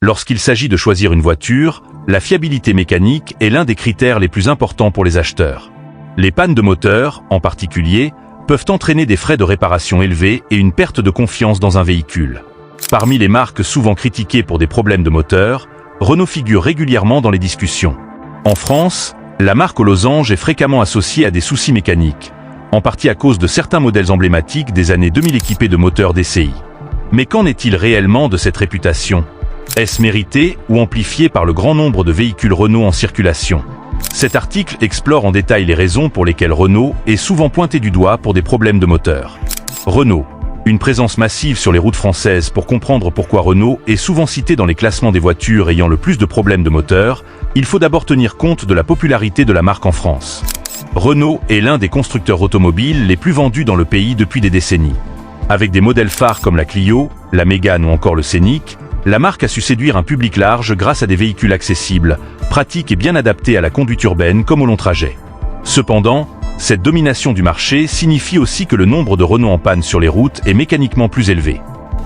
Lorsqu'il s'agit de choisir une voiture, la fiabilité mécanique est l'un des critères les plus importants pour les acheteurs. Les pannes de moteur, en particulier, peuvent entraîner des frais de réparation élevés et une perte de confiance dans un véhicule. Parmi les marques souvent critiquées pour des problèmes de moteur, Renault figure régulièrement dans les discussions. En France, la marque aux losanges est fréquemment associée à des soucis mécaniques, en partie à cause de certains modèles emblématiques des années 2000 équipés de moteurs DCI. Mais qu'en est-il réellement de cette réputation ? Est-ce mérité ou amplifié par le grand nombre de véhicules Renault en circulation ? Cet article explore en détail les raisons pour lesquelles Renault est souvent pointé du doigt pour des problèmes de moteur. Renault, une présence massive sur les routes françaises. Pour comprendre pourquoi Renault est souvent cité dans les classements des voitures ayant le plus de problèmes de moteur, il faut d'abord tenir compte de la popularité de la marque en France. Renault est l'un des constructeurs automobiles les plus vendus dans le pays depuis des décennies. Avec des modèles phares comme la Clio, la Mégane ou encore le Scénic, la marque a su séduire un public large grâce à des véhicules accessibles, pratiques et bien adaptés à la conduite urbaine comme au long trajet. Cependant, cette domination du marché signifie aussi que le nombre de Renault en panne sur les routes est mécaniquement plus élevé.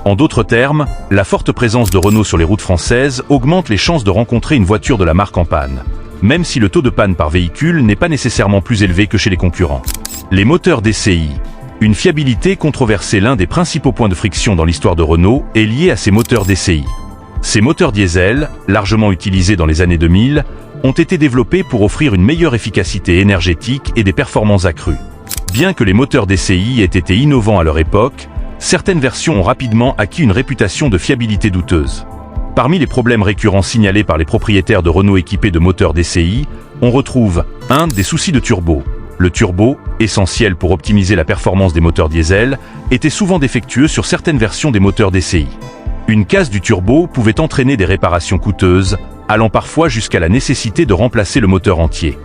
En d'autres termes, la forte présence de Renault sur les routes françaises augmente les chances de rencontrer une voiture de la marque en panne, même si le taux de panne par véhicule n'est pas nécessairement plus élevé que chez les concurrents. Les moteurs DCI. Une fiabilité controversée. L'un des principaux points de friction dans l'histoire de Renault est lié à ces moteurs DCI. Ces moteurs diesel, largement utilisés dans les années 2000, ont été développés pour offrir une meilleure efficacité énergétique et des performances accrues. Bien que les moteurs DCI aient été innovants à leur époque, certaines versions ont rapidement acquis une réputation de fiabilité douteuse. Parmi les problèmes récurrents signalés par les propriétaires de Renault équipés de moteurs DCI, on retrouve des soucis de turbo. Le turbo, essentiel pour optimiser la performance des moteurs diesel, était souvent défectueux sur certaines versions des moteurs DCI. Une casse du turbo pouvait entraîner des réparations coûteuses, allant parfois jusqu'à la nécessité de remplacer le moteur entier.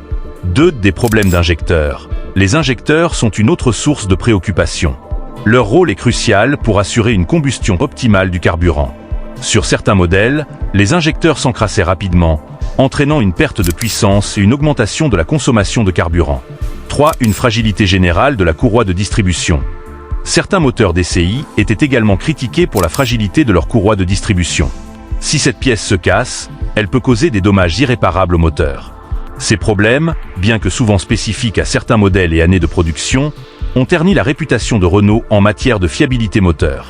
Des problèmes d'injecteurs. Les injecteurs sont une autre source de préoccupation. Leur rôle est crucial pour assurer une combustion optimale du carburant. Sur certains modèles, les injecteurs s'encrassaient rapidement, entraînant une perte de puissance et une augmentation de la consommation de carburant. Une fragilité générale de la courroie de distribution. Certains moteurs DCI étaient également critiqués pour la fragilité de leur courroie de distribution. Si cette pièce se casse, elle peut causer des dommages irréparables au moteur. Ces problèmes, bien que souvent spécifiques à certains modèles et années de production, ont terni la réputation de Renault en matière de fiabilité moteur.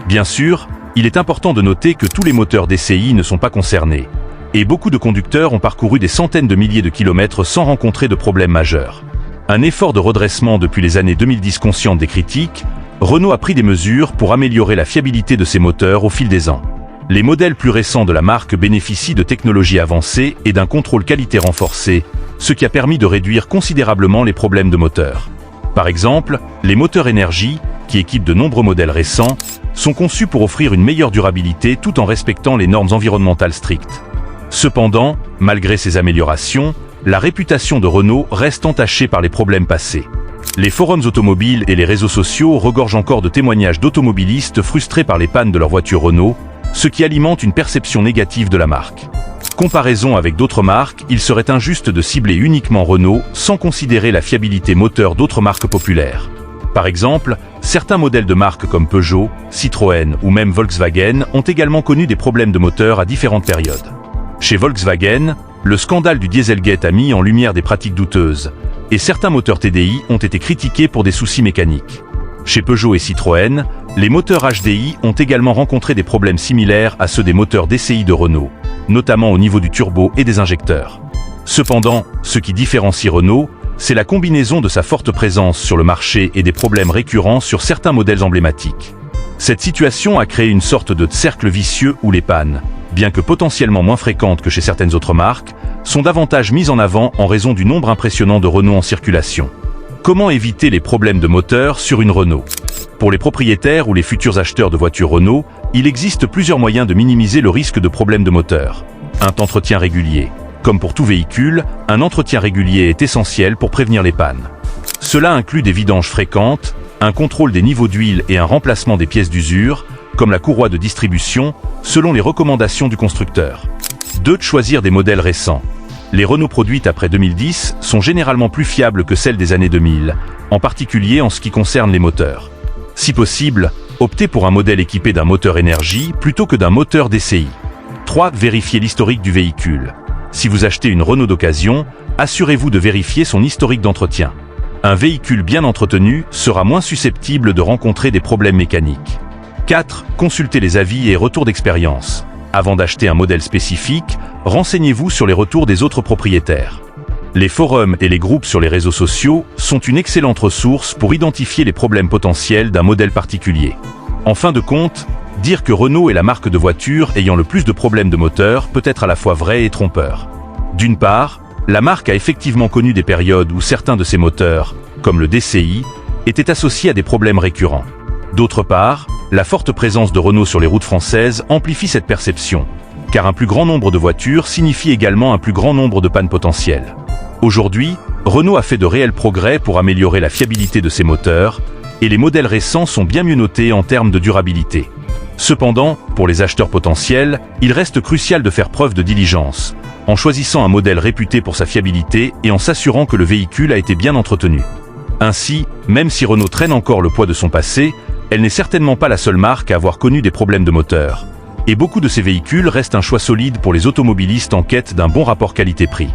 Bien sûr, il est important de noter que tous les moteurs DCI ne sont pas concernés, et beaucoup de conducteurs ont parcouru des centaines de milliers de kilomètres sans rencontrer de problèmes majeurs. Un effort de redressement depuis les années 2010. Consciente des critiques, Renault a pris des mesures pour améliorer la fiabilité de ses moteurs au fil des ans. Les modèles plus récents de la marque bénéficient de technologies avancées et d'un contrôle qualité renforcé, ce qui a permis de réduire considérablement les problèmes de moteur. Par exemple, les moteurs énergie, qui équipent de nombreux modèles récents, sont conçus pour offrir une meilleure durabilité tout en respectant les normes environnementales strictes. Cependant, malgré ces améliorations, la réputation de Renault reste entachée par les problèmes passés. Les forums automobiles et les réseaux sociaux regorgent encore de témoignages d'automobilistes frustrés par les pannes de leur voiture Renault, ce qui alimente une perception négative de la marque. Comparaison avec d'autres marques, il serait injuste de cibler uniquement Renault sans considérer la fiabilité moteur d'autres marques populaires. Par exemple, certains modèles de marques comme Peugeot, Citroën ou même Volkswagen ont également connu des problèmes de moteur à différentes périodes. Chez Volkswagen, le scandale du Dieselgate a mis en lumière des pratiques douteuses, et certains moteurs TDI ont été critiqués pour des soucis mécaniques. Chez Peugeot et Citroën, les moteurs HDI ont également rencontré des problèmes similaires à ceux des moteurs DCI de Renault, notamment au niveau du turbo et des injecteurs. Cependant, ce qui différencie Renault, c'est la combinaison de sa forte présence sur le marché et des problèmes récurrents sur certains modèles emblématiques. Cette situation a créé une sorte de cercle vicieux où les pannes, bien que potentiellement moins fréquentes que chez certaines autres marques, sont davantage mises en avant en raison du nombre impressionnant de Renault en circulation. Comment éviter les problèmes de moteur sur une Renault ? Pour les propriétaires ou les futurs acheteurs de voitures Renault, il existe plusieurs moyens de minimiser le risque de problèmes de moteur. Un entretien régulier. Comme pour tout véhicule, un entretien régulier est essentiel pour prévenir les pannes. Cela inclut des vidanges fréquentes, un contrôle des niveaux d'huile et un remplacement des pièces d'usure, comme la courroie de distribution, selon les recommandations du constructeur. De choisir des modèles récents. Les Renault produites après 2010 sont généralement plus fiables que celles des années 2000, en particulier en ce qui concerne les moteurs. Si possible, optez pour un modèle équipé d'un moteur énergie plutôt que d'un moteur DCI. 3. Vérifiez l'historique du véhicule. Si vous achetez une Renault d'occasion, assurez-vous de vérifier son historique d'entretien. Un véhicule bien entretenu sera moins susceptible de rencontrer des problèmes mécaniques. 4. Consultez les avis et retours d'expérience. Avant d'acheter un modèle spécifique, renseignez-vous sur les retours des autres propriétaires. Les forums et les groupes sur les réseaux sociaux sont une excellente ressource pour identifier les problèmes potentiels d'un modèle particulier. En fin de compte, dire que Renault est la marque de voiture ayant le plus de problèmes de moteur peut être à la fois vrai et trompeur. D'une part, la marque a effectivement connu des périodes où certains de ses moteurs, comme le DCI, étaient associés à des problèmes récurrents. D'autre part, la forte présence de Renault sur les routes françaises amplifie cette perception, car un plus grand nombre de voitures signifie également un plus grand nombre de pannes potentielles. Aujourd'hui, Renault a fait de réels progrès pour améliorer la fiabilité de ses moteurs, et les modèles récents sont bien mieux notés en termes de durabilité. Cependant, pour les acheteurs potentiels, il reste crucial de faire preuve de diligence, en choisissant un modèle réputé pour sa fiabilité et en s'assurant que le véhicule a été bien entretenu. Ainsi, même si Renault traîne encore le poids de son passé, elle n'est certainement pas la seule marque à avoir connu des problèmes de moteur. Et beaucoup de ces véhicules restent un choix solide pour les automobilistes en quête d'un bon rapport qualité-prix.